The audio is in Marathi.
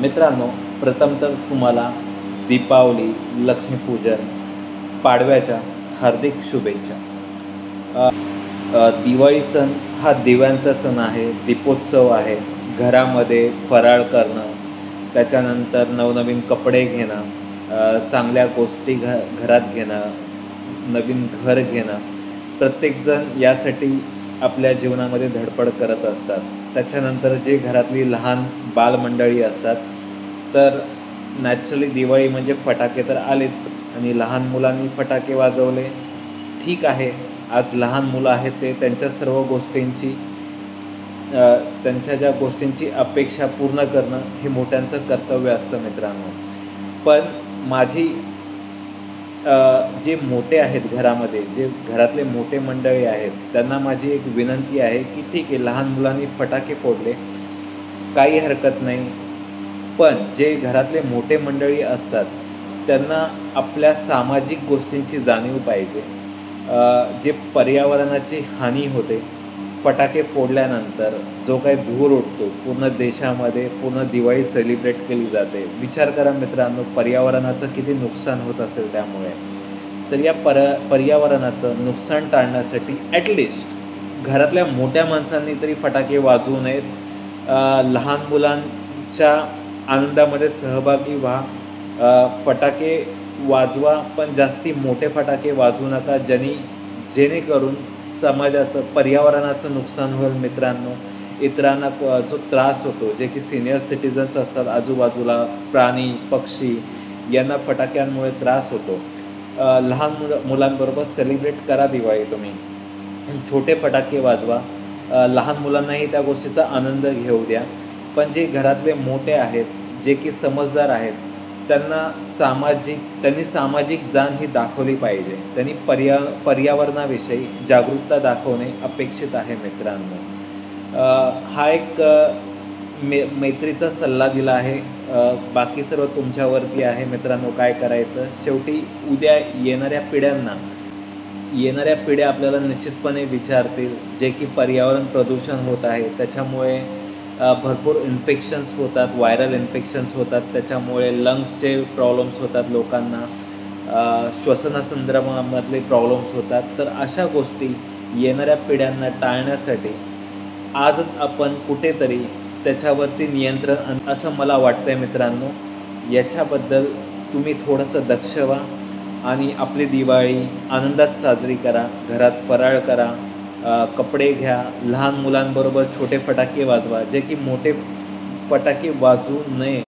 मित्रांनो, प्रथम तर तुम्हाला दीपावली, लक्ष्मीपूजन, पाडव्याच्या हार्दिक शुभेच्छा. दिवाळी सण हा दिव्यांचा सण आहे, दीपोत्सव आहे. घरामध्ये फराळ करणं, त्याच्यानंतर नवनवीन कपडे घेणं, चांगल्या गोष्टी घरात घेणं, नवीन घर घेणं. प्रत्येकजण यासाठी आपल्या जीवनामध्ये धडपड करत असतात. त्याच्यानंतर जे घरातली लहान बालमंडळी असतात, तर नॅचरली दिवाळी म्हणजे फटाके तर आलेच आणि लहान मुलांनी फटाके वाजवले, ठीक आहे. आज लहान मुलं आहेत ते त्यांच्या सर्व गोष्टींची त्यांच्या ज्या गोष्टींची अपेक्षा पूर्ण करणं हे मोठ्यांचं कर्तव्य असतं मित्रांनो. पण माझी जे मोठे आहेत घरामध्ये, जे घरातले मोठे मंडळी आहेत, त्यांना माझी एक विनंती आहे, की ठीक आहे लहान मुलांनी फटाके फोडले, काही हरकत नाही. पण जे घरातले मोठे मंडळी असतात, त्यांना आपल्या सामाजिक गोष्टींची जाणीव पाहिजे. जे पर्यावरणाची हानी होते, फटाके फोडल्यानंतर जो काही धूर उडतो, पूर्ण देशामध्ये पूर्ण दिवाळी सेलिब्रेट केली जाते. विचार करा मित्रांनो, पर्यावरणाचं किती नुकसान होत असेल त्यामुळे. तर या पर्यावरणाचं नुकसान टाळण्यासाठी ॲटलिस्ट घरातल्या मोठ्या माणसांनी तरी फटाके वाजवू नयेत. लहान मुलांच्या आनंदामध्ये सहभागी व्हा. फटाके वाजवा, पण जास्ती मोठे फटाके वाजवू नका, जेणेकरून समाजाचं, पर्यावरणाचं नुकसान होईल मित्रांनो. इतरांना जो त्रास होतो, जे की सिनियर सिटिझन्स असतात आजूबाजूला, प्राणी, पक्षी यांना फटाक्यांमुळे त्रास होतो. लहान मुलांबरोबर सेलिब्रेट करा दिवाळी तुम्ही. छोटे फटाके वाजवा. लहान मुलांनाही त्या गोष्टीचा आनंद घेऊ द्या. पण जे घरातले मोठे आहेत, जे की समजदार आहेत, त्यांनी सामाजिक जाण ही दाखवली पाहिजे. त्यांनी पर्यावरणाविषयी जागरूकता दाखवणे अपेक्षित आहे मित्रांनो. हा एक मैत्रीचा सल्ला दिला आहे. बाकी सर्व तुमच्यावरती आहे मित्रांनो, काय करायचं. शेवटी उद्या येणाऱ्या पिढ्या आपल्याला निश्चितपणे विचारतील, जे की पर्यावरण प्रदूषण होत आहे, त्याच्यामुळे भरपूर इन्फेक्शन्स होतात, व्हायरल इन्फेक्शन्स होतात, त्याच्यामुळे लंग्सचे प्रॉब्लेम्स होतात लोकांना, श्वसनासंदर्भामधले प्रॉब्लेम्स होतात. तर अशा गोष्टी येणाऱ्या पिढ्यांना टाळण्यासाठी आजच आपण कुठेतरी त्याच्यावरती नियंत्रण असं मला वाटतं आहे मित्रांनो. याच्याबद्दल तुम्ही थोडंसं दक्ष व्हा आणि आपली दिवाळी आनंदात साजरी करा. घरात फराळ करा, कपडे घ्या, लहान मुलांबरोबर छोटे फटाके वाजवा, जे की मोठे फटाके वाजवू नये